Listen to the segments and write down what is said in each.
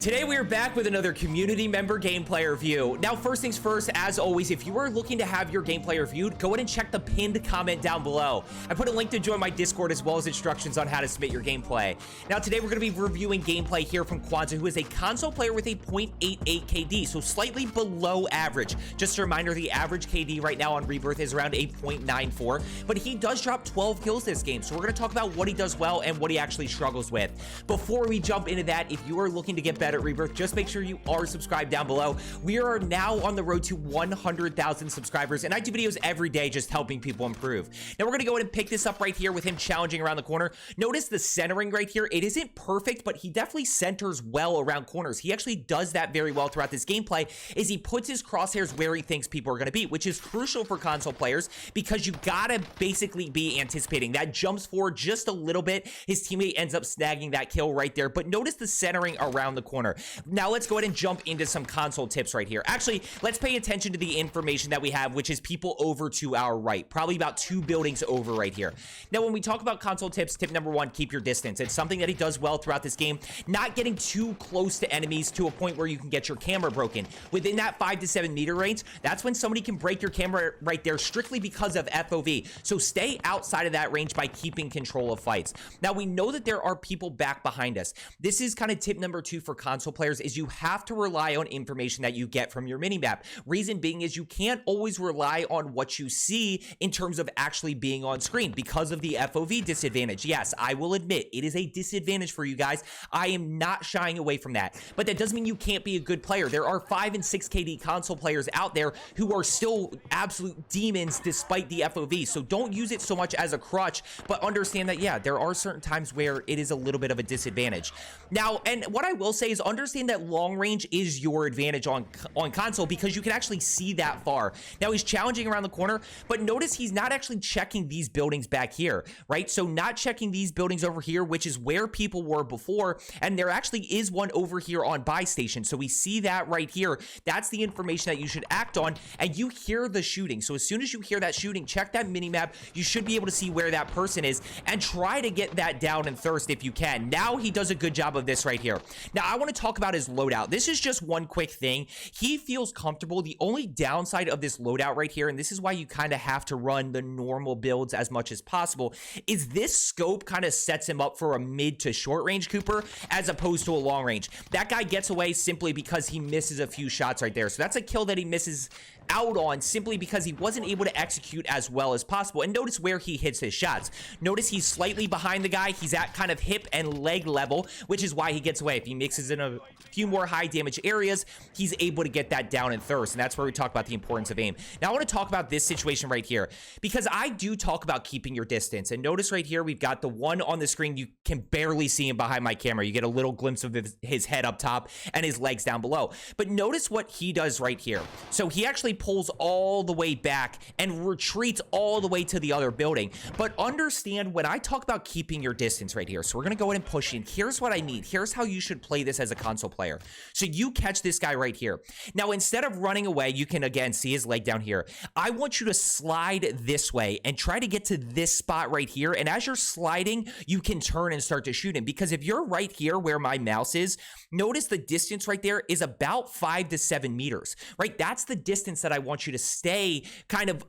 Today we are back with another community member gameplay review. Now, first things first, as always, if you are looking to have your gameplay reviewed, go ahead and check the pinned comment down below. I put a link to join my Discord as well as instructions on how to submit your gameplay. Now, today we're going to be reviewing gameplay here from Kwanzaa, who is a console player with a 0.88 KD, so slightly below average. Just a reminder, the average KD right now on Rebirth is around 8.94, but he does drop 12 kills this game, so we're going to talk about what he does well and what he actually struggles with. Before we jump into that, if you are looking to get better at Rebirth, just make sure you are subscribed down below. We are now on the road to 100,000 subscribers, and I do videos every day just helping people improve. Now we're gonna go ahead and pick this up right here with him challenging around the corner. Notice the centering right here. It isn't perfect, but he definitely centers well around corners. He actually does that very well throughout this gameplay, is he puts his crosshairs where he thinks people are gonna be, which is crucial for console players because you gotta basically be anticipating. That jumps forward just a little bit. His teammate ends up snagging that kill right there, but notice the centering around the corner. Now let's go ahead and jump into some console tips right here. Actually, let's pay attention to the information that we have, which is people over to our right, probably about 2 buildings over right here. Now, when we talk about console tips, tip number 1, keep your distance. It's something that he does well throughout this game, not getting too close to enemies to a point where you can get your camera broken. Within that 5 to 7 meter range, that's when somebody can break your camera right there strictly because of FOV. So stay outside of that range by keeping control of fights. Now, we know that there are people back behind us. This is kind of tip number 2 for console players, is you have to rely on information that you get from your minimap. Reason being is you can't always rely on what you see in terms of actually being on screen because of the FOV disadvantage. Yes, I will admit it is a disadvantage for you guys. I am not shying away from that, but that doesn't mean you can't be a good player. There are 5 and 6 KD console players out there who are still absolute demons despite the FOV, so don't use it so much as a crutch, but understand that, yeah, there are certain times where it is a little bit of a disadvantage. Now, and what I will say is understand that long range is your advantage on console because you can actually see that far. Now he's challenging around the corner, but notice he's not actually checking these buildings back here, right? So not checking these buildings over here, which is where people were before, and there actually is one over here on buy station. So we see that right here. That's the information that you should act on, and you hear the shooting. So as soon as you hear that shooting, check that minimap. You should be able to see where that person is and try to get that down and thirst if you can. Now he does a good job of this right here. Now I want to talk about his loadout. This is just one quick thing. He feels comfortable. The only downside of this loadout right here, and this is why you kind of have to run the normal builds as much as possible, is this scope kind of sets him up for a mid to short range Cooper as opposed to a long range. That guy gets away simply because he misses a few shots right there. So that's a kill that he misses out on simply because he wasn't able to execute as well as possible. And notice where he hits his shots. Notice he's slightly behind the guy. He's at kind of hip and leg level, which is why he gets away. If he mixes in a few more high damage areas, he's able to get that down and thirst. And that's where we talk about the importance of aim. Now I want to talk about this situation right here because I do talk about keeping your distance. And notice right here, we've got the one on the screen. You can barely see him behind my camera. You get a little glimpse of his head up top and his legs down below. But notice what he does right here. So he actually pulls all the way back and retreats all the way to the other building. But understand when I talk about keeping your distance right here, so we're gonna go ahead and push in. Here's what I need. Here's how you should play this as a console player. So you catch this guy right here. Now instead of running away, you can again see his leg down here. I want you to slide this way and try to get to this spot right here. And as you're sliding, you can turn and start to shoot him, because if you're right here where my mouse is, notice the distance right there is about 5 to 7 meters, right? That's the distance that I want you to stay kind of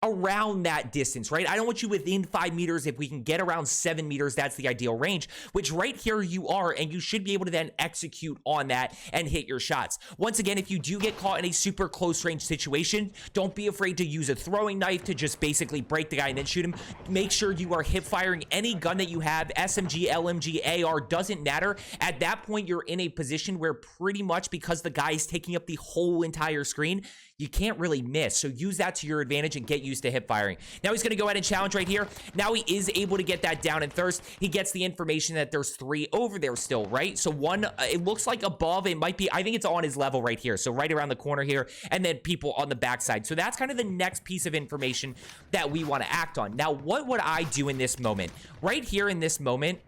around that distance, right? I don't want you within 5 meters. If we can get around 7 meters, that's the ideal range, which right here you are, and you should be able to then execute on that and hit your shots. Once again, if you do get caught in a super close range situation, don't be afraid to use a throwing knife to just basically break the guy and then shoot him. Make sure you are hip firing any gun that you have, SMG, LMG, AR, doesn't matter. At that point, you're in a position where pretty much because the guy is taking up the whole entire screen, you can't really miss. So use that to your advantage and get used to hip firing. Now he's going to go ahead and challenge right here. Now he is able to get that down and thirst. He gets the information that there's 3 over there still, right? So one, it looks like above, it might be, I think it's on his level right here. So right around the corner here, and then people on the backside. So that's kind of the next piece of information that we want to act on. Now, what would I do in this moment? Right here in this moment,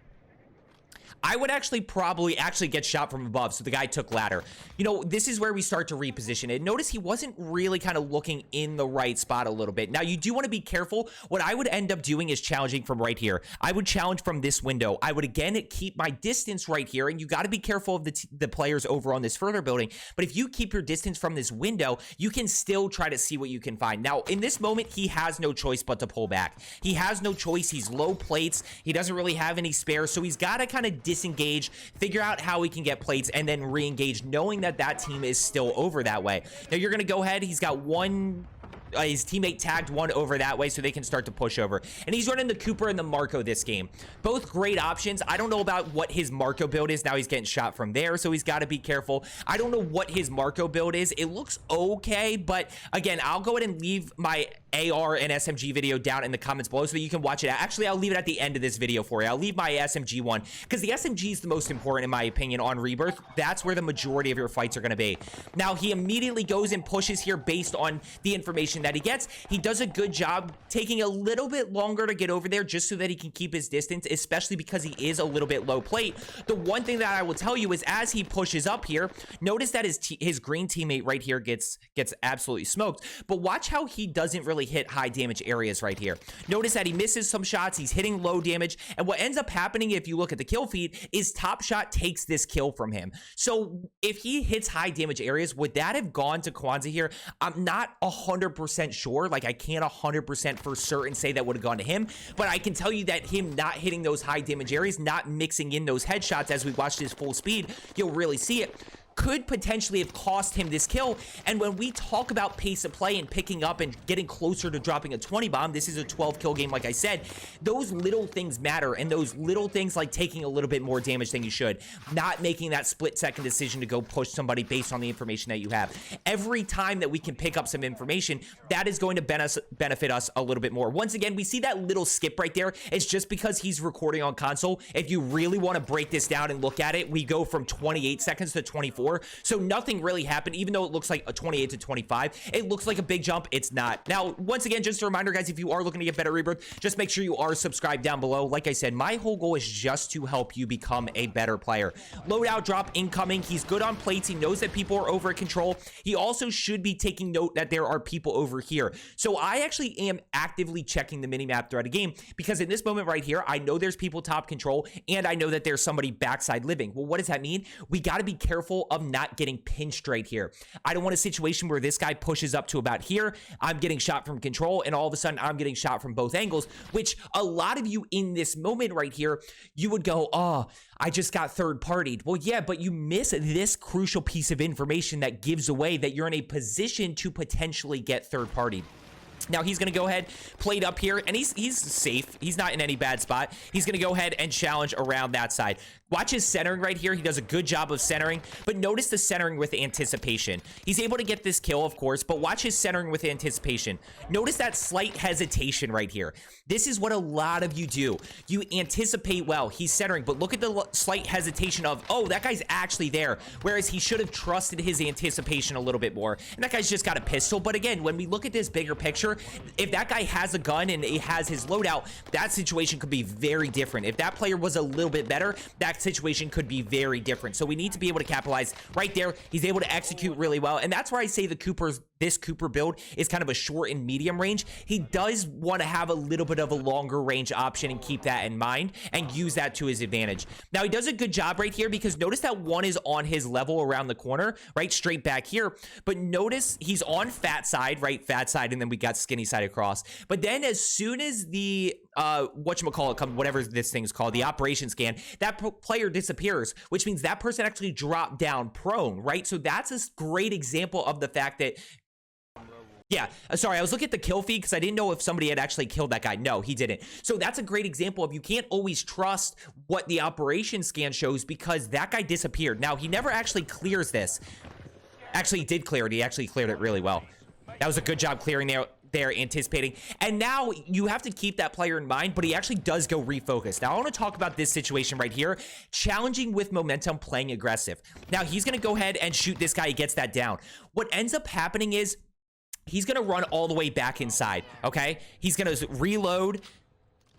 I would actually probably get shot from above, so the guy took ladder. You know, this is where we start to reposition it. Notice he wasn't really kind of looking in the right spot a little bit. Now, you do want to be careful. What I would end up doing is challenging from right here. I would challenge from this window. I would, again, keep my distance right here, and you got to be careful of the players over on this further building. But if you keep your distance from this window, you can still try to see what you can find. Now, in this moment, he has no choice but to pull back. He has no choice. He's low plates. He doesn't really have any spares, so he's got to kind of disengage, figure out how he can get plates, and then re-engage, knowing that that team is still over that way. Now, you're going to go ahead. He's got one... his teammate tagged one over that way so they can start to push over. And he's running the Cooper and the Marco this game. Both great options. I don't know about what his Marco build is. Now he's getting shot from there, so he's got to be careful. I don't know what his Marco build is. It looks okay, but again, I'll go ahead and leave my AR and SMG video down in the comments below so that you can watch it. Actually, I'll leave it at the end of this video for you. I'll leave my SMG one because the SMG is the most important in my opinion on Rebirth. That's where the majority of your fights are going to be. Now, he immediately goes and pushes here based on the information that he gets. He does a good job taking a little bit longer to get over there just so that he can keep his distance, especially because he is a little bit low plate. The one thing that I will tell you is as he pushes up here, notice that his green teammate right here gets absolutely smoked, but watch how he doesn't really hit high damage areas right here. Notice that he misses some shots, he's hitting low damage, and what ends up happening if you look at the kill feed is Top Shot takes this kill from him. So if he hits high damage areas, would that have gone to Kwanzaa here? I'm not 100% sure. Like, I can't 100% for certain say that would have gone to him, but I can tell you that him not hitting those high damage areas, not mixing in those headshots as we watched his full speed, you'll really see it, could potentially have cost him this kill. And when we talk about pace of play and picking up and getting closer to dropping a 20 bomb, this is a 12 kill game, like I said, those little things matter. And those little things like taking a little bit more damage than you should, not making that split-second decision to go push somebody based on the information that you have. Every time that we can pick up some information, that is going to benefit us a little bit more. Once again, we see that little skip right there. It's just because he's recording on console. If you really want to break this down and look at it, we go from 28 seconds to 24. So nothing really happened, even though it looks like a 28 to 25. It looks like a big jump. It's not. Now, once again, just a reminder, guys, if you are looking to get better Rebirth, just make sure you are subscribed down below. Like I said, my whole goal is just to help you become a better player. Loadout drop incoming. He's good on plates. He knows that people are over at control. He also should be taking note that there are people over here. So I actually am actively checking the minimap throughout a game because in this moment right here, I know there's people top control and I know that there's somebody backside living. Well, what does that mean? We got to be careful of not getting pinched right here. I don't want a situation where this guy pushes up to about here, I'm getting shot from control, and all of a sudden I'm getting shot from both angles, which a lot of you in this moment right here, you would go, oh, I just got third-partied. Well, yeah, but you miss this crucial piece of information that gives away that you're in a position to potentially get third-partied. Now he's going to go ahead, plate up here, and he's safe. He's not in any bad spot. He's going to go ahead and challenge around that side. Watch his centering right here. He does a good job of centering, but notice the centering with anticipation. He's able to get this kill, of course, but watch his centering with anticipation. Notice that slight hesitation right here. This is what a lot of you do. You anticipate well. He's centering, but look at the slight hesitation of, oh, that guy's actually there, whereas he should have trusted his anticipation a little bit more. And that guy's just got a pistol. But again, when we look at this bigger picture, if that guy has a gun and he has his loadout, that situation could be very different. If that player was a little bit better, that situation could be very different. So we need to be able to capitalize right there. He's able to execute really well, and that's where I say this Cooper build is kind of a short and medium range. He does want to have a little bit of a longer range option and keep that in mind and use that to his advantage. Now he does a good job right here because notice that one is on his level around the corner, right straight back here, but notice he's on fat side, right, fat side, and then we got skinny side across. But then as soon as the whatchamacallit, whatever this thing's called, the operation scan, that player disappears, which means that person actually dropped down prone, right? So that's a great example of the fact that, yeah, sorry, I was looking at the kill feed because I didn't know if somebody had actually killed that guy. No, he didn't. So that's a great example of you can't always trust what the operation scan shows because that guy disappeared. Now, he never actually clears this. Actually, he did clear it. He actually cleared it really well. That was a good job clearing there, anticipating. And now you have to keep that player in mind, but he actually does go refocus. Now I want to talk about this situation right here, challenging with momentum, playing aggressive. Now he's going to go ahead and shoot this guy. He gets that down. What ends up happening is he's going to run all the way back inside. Okay, he's going to reload.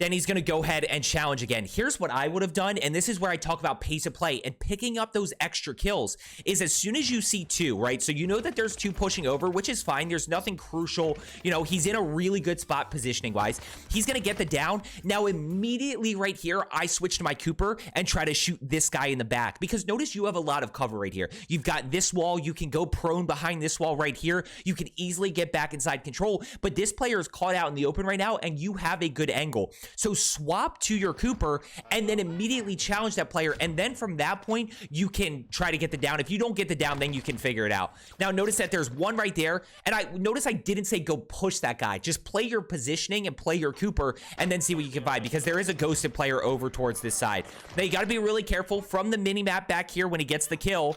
Then he's going to go ahead and challenge again. Here's what I would have done, and this is where I talk about pace of play and picking up those extra kills, is as soon as you see two, right? So you know that there's two pushing over, which is fine. There's nothing crucial. You know, he's in a really good spot positioning-wise. He's going to get the down. Now, immediately right here, I switch to my Cooper and try to shoot this guy in the back, because notice you have a lot of cover right here. You've got this wall. You can go prone behind this wall right here. You can easily get back inside control, but this player is caught out in the open right now, and you have a good angle. So swap to your Cooper and then immediately challenge that player. And then from that point, you can try to get the down. If you don't get the down, then you can figure it out. Now, notice that there's one right there. And I didn't say go push that guy. Just play your positioning and play your Cooper and then see what you can find, because there is a ghosted player over towards this side. Now, you got to be really careful from the mini map back here when he gets the kill.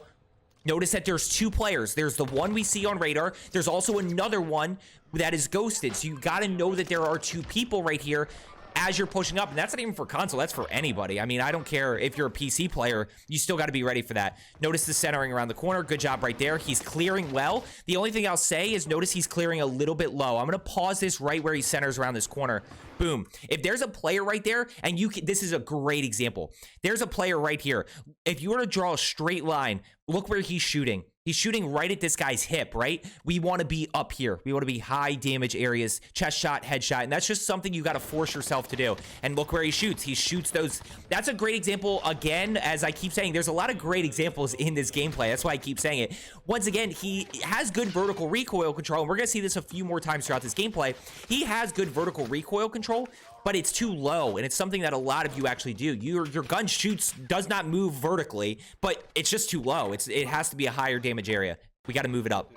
Notice that there's two players. There's the one we see on radar. There's also another one that is ghosted. So you got to know that there are two people right here as you're pushing up. And that's not even for console, that's for anybody. I mean, I don't care if you're a PC player, you still got to be ready for that. Notice the centering around the corner. Good job right there. He's clearing well. The only thing I'll say is notice he's clearing a little bit low. I'm going to pause this right where he centers around this corner. Boom. If there's a player right there, and you can, this is a great example. There's a player right here. If you were to draw a straight line, look where he's shooting. He's shooting right at this guy's hip, right? We want to be up here. We want to be high damage areas, chest shot, headshot, and that's just something you got to force yourself to do. And look where he shoots. He shoots those. That's a great example. Again, as I keep saying, there's a lot of great examples in this gameplay. That's why I keep saying it. Once again, he has good vertical recoil control, and we're going to see this a few more times throughout this gameplay. He has good vertical recoil control, but it's too low, and it's something that a lot of you actually do. Your gun does not move vertically, but it's just too low. It has to be a higher damage area. We got to move it up.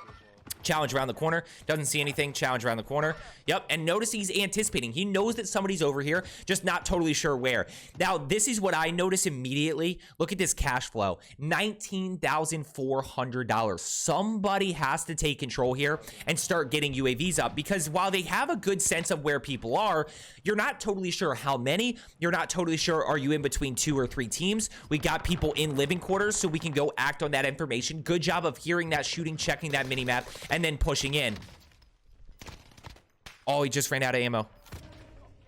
Challenge around the corner. Doesn't see anything. Challenge around the corner. Yep. And notice he's anticipating. He knows that somebody's over here, just not totally sure where. Now, this is what I notice immediately. Look at this cash flow. $19,400. Somebody has to take control here and start getting UAVs up, because while they have a good sense of where people are, you're not totally sure how many. You're not totally sure, are you in between 2 or 3 teams? We got people in living quarters, so we can go act on that information. Good job of hearing that shooting, checking that minimap, and then pushing in. Oh, he just ran out of ammo.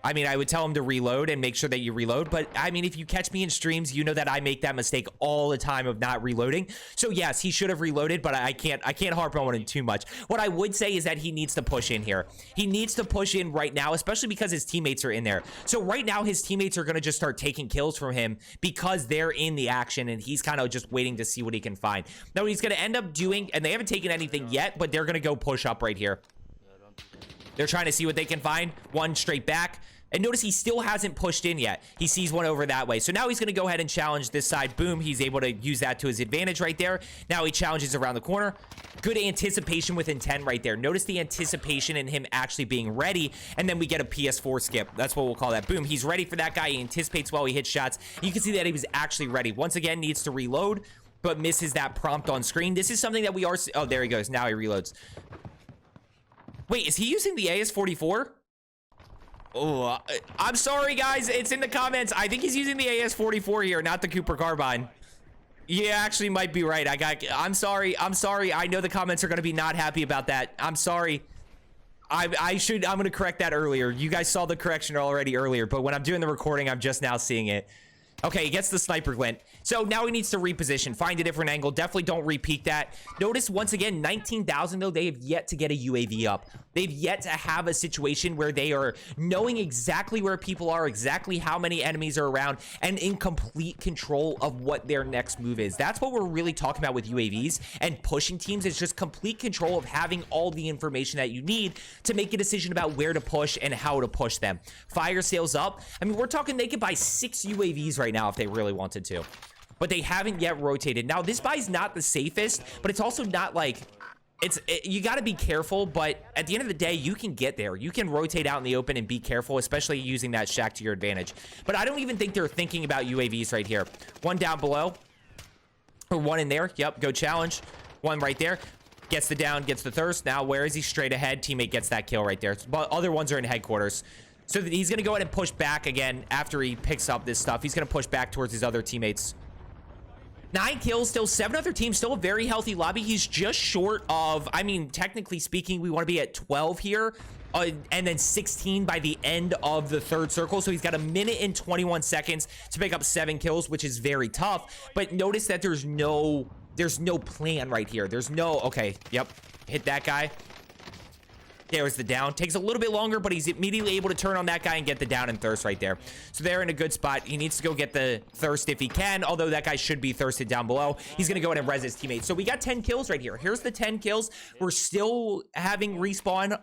I mean, I would tell him to reload and make sure that you reload, but I mean, if you catch me in streams, you know that I make that mistake all the time of not reloading. So yes, he should have reloaded, but I can't harp on him too much. What I would say is that he needs to push in here. He needs to push in right now, especially because his teammates are in there. So right now, his teammates are going to just start taking kills from him because they're in the action, and he's kind of just waiting to see what he can find. Now, what he's going to end up doing, and they haven't taken anything yet, but they're going to go push up right here. They're trying to see what they can find. One straight back. And notice he still hasn't pushed in yet. He sees one over that way. So now he's going to go ahead and challenge this side. Boom. He's able to use that to his advantage right there. Now he challenges around the corner. Good anticipation with intent right there. Notice the anticipation in him actually being ready. And then we get a PS4 skip. That's what we'll call that. Boom. He's ready for that guy. He anticipates well. He hits shots. You can see that he was actually ready. Once again, needs to reload, but misses that prompt on screen. This is something that we are... Oh, there he goes. Now he reloads. Wait, is he using the AS-44? Oh, I'm sorry, guys. It's in the comments. I think he's using the AS-44 here, not the Cooper carbine. Yeah, actually might be right. I'm sorry. I'm sorry. I know the comments are going to be not happy about that. I'm sorry. I'm going to correct that earlier. You guys saw the correction already earlier, but when I'm doing the recording, I'm just now seeing it. Okay, he gets the sniper glint. So now he needs to reposition, find a different angle. Definitely don't repeat that. Notice once again, 19,000 though, they have yet to get a UAV up. They've yet to have a situation where they are knowing exactly where people are, exactly how many enemies are around, and in complete control of what their next move is. That's what we're really talking about with UAVs and pushing teams, is just complete control of having all the information that you need to make a decision about where to push and how to push them. Fire sales up. I mean, we're talking they could buy 6 UAVs right now if they really wanted to, but they haven't yet rotated. Now, this buy's not the safest, but it's also not like you got to be careful, but at the end of the day, you can get there. You can rotate out in the open and be careful, especially using that shack to your advantage. But I don't even think they're thinking about UAVs right here. One down below, or one in there. Yep, go challenge. One right there. Gets the down, gets the thirst. Now, where is he? Straight ahead. Teammate gets that kill right there. But other ones are in headquarters. So he's going to go ahead and push back again after he picks up this stuff. He's going to push back towards his other teammates. 9 kills, still 7 other teams, still a very healthy lobby. He's just short of, I mean, technically speaking, we want to be at 12 here. and then 16 by the end of the third circle. So he's got a minute and 21 seconds to pick up 7 kills, which is very tough. But notice that there's no plan right here. There's no, okay, yep, hit that guy. There's the down. Takes a little bit longer, but he's immediately able to turn on that guy and get the down and thirst right there. So they're in a good spot. He needs to go get the thirst if he can, although that guy should be thirsted down below. He's going to go ahead and res his teammates. So we got 10 kills right here. Here's the 10 kills. We're still having respawn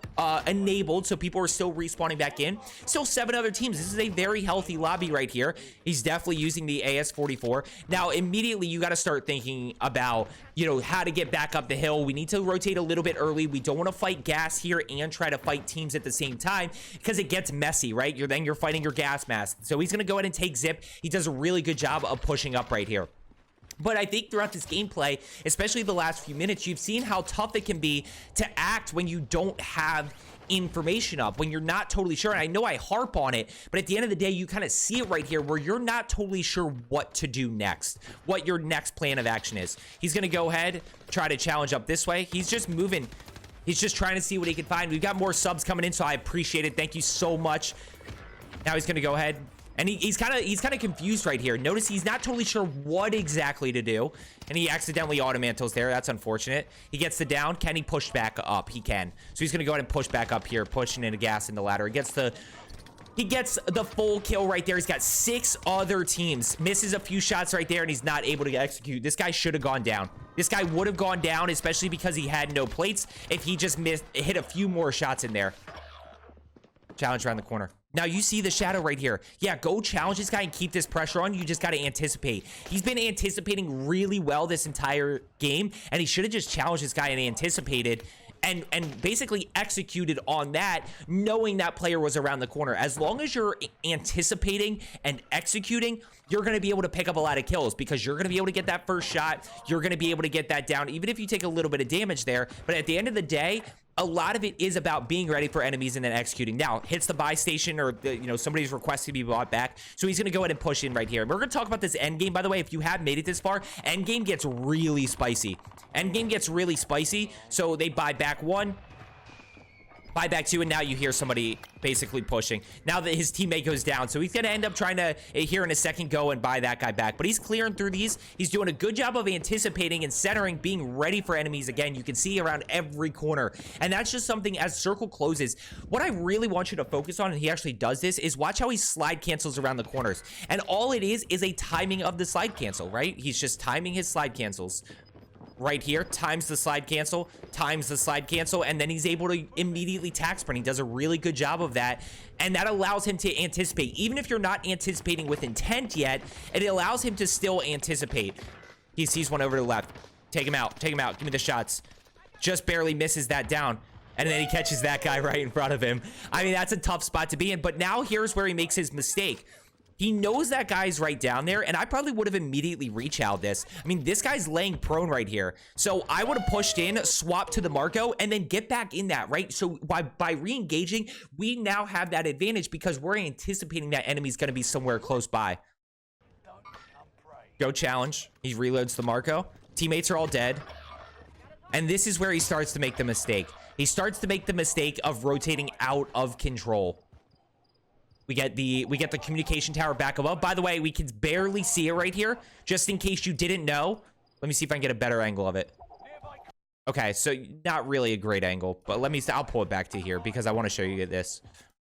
enabled, so people are still respawning back in. Still 7 other teams. This is a very healthy lobby right here. He's definitely using the AS-44. Now, immediately, you got to start thinking about, you know, how to get back up the hill. We need to rotate a little bit early. We don't want to fight gas here and try to fight teams at the same time because it gets messy, right? You're fighting your gas mask. So he's going to go ahead and take zip. He does a really good job of pushing up right here. But I think throughout this gameplay, especially the last few minutes, you've seen how tough it can be to act when you don't have information up, when you're not totally sure. And I know I harp on it, but at the end of the day, you kind of see it right here where you're not totally sure what to do next, what your next plan of action is. He's going to go ahead, try to challenge up this way. He's just moving. He's just trying to see what he can find. We've got more subs coming in, so I appreciate it. Thank you so much. Now he's going to go ahead. And he's kind of confused right here. Notice he's not totally sure what exactly to do. And he accidentally automantles there. That's unfortunate. He gets the down. Can he push back up? He can. So he's going to go ahead and push back up here, pushing in a gas in the ladder. He gets the full kill right there. He's got 6 other teams. Misses a few shots right there, and he's not able to execute. This guy should have gone down. This guy would have gone down, especially because he had no plates, if he just hit a few more shots in there. Challenge around the corner. Now you see the shadow right here. Yeah, go challenge this guy and keep this pressure on. You just got to anticipate. He's been anticipating really well this entire game, and he should have just challenged this guy and anticipated and basically executed on that, knowing that player was around the corner. As long as you're anticipating and executing, you're going to be able to pick up a lot of kills because you're going to be able to get that first shot. You're going to be able to get that down, even if you take a little bit of damage there. But at the end of the day, a lot of it is about being ready for enemies and then executing. Now, hits the buy station, or somebody's requested to be bought back. So he's going to go ahead and push in right here. We're going to talk about this end game, by the way. If you have made it this far, end game gets really spicy. End game gets really spicy. So they buy back 1. Buy back 2, and now you hear somebody basically pushing. Now that his teammate goes down, so he's going to end up trying to, here in a second, go and buy that guy back. But he's clearing through these. He's doing a good job of anticipating and centering, being ready for enemies. Again, you can see around every corner. And that's just something, as circle closes, what I really want you to focus on, and he actually does this, is watch how he slide cancels around the corners. And all it is a timing of the slide cancel, right? He's just timing his slide cancels. Right here, times the slide cancel, and then he's able to immediately tack sprint. He does a really good job of that, and that allows him to anticipate. Even if you're not anticipating with intent yet, it allows him to still anticipate. He sees one over to the left. Take him out, give me the shots. Just barely misses that down, and then he catches that guy right in front of him. I mean, that's a tough spot to be in, but now here's where he makes his mistake. He knows that guy's right down there, and I probably would have immediately reach-out this. I mean, this guy's laying prone right here. So I would have pushed in, swapped to the Marco, and then get back in that, right? So by re-engaging, we now have that advantage because we're anticipating that enemy's going to be somewhere close by. Go challenge. He reloads the Marco. Teammates are all dead. And this is where he starts to make the mistake. He starts to make the mistake of rotating out of control. We get the communication tower back above. By the way, we can barely see it right here, just in case you didn't know. Let me see if I can get a better angle of it. Okay, so not really a great angle, but I'll pull it back to here because I want to show you this.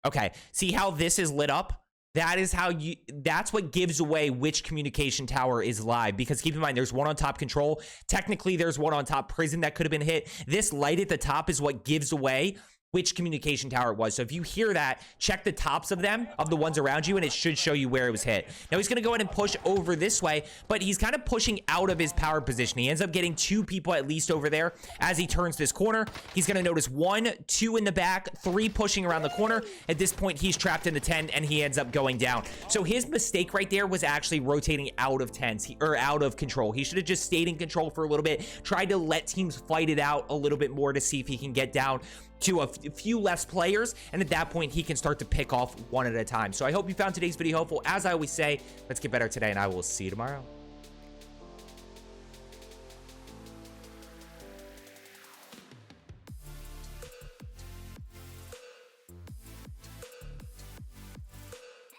Okay, see how this is lit up? That's what gives away which communication tower is live, because keep in mind, there's one on top control. Technically, there's one on top prison that could have been hit. This light at the top is what gives away which communication tower it was. So if you hear that, check the tops of them, of the ones around you, and it should show you where it was hit. Now he's going to go ahead and push over this way, but he's kind of pushing out of his power position. He ends up getting 2 people at least over there as he turns this corner. He's going to notice 1, 2 in the back, 3 pushing around the corner. At this point, he's trapped in the 10, and he ends up going down. So his mistake right there was actually rotating out of 10s, or out of control. He should have just stayed in control for a little bit, tried to let teams fight it out a little bit more to see if he can get down to a few less players, and at that point he can start to pick off one at a time. So I hope you found today's video helpful. As I always say, let's get better today, and I will see you tomorrow.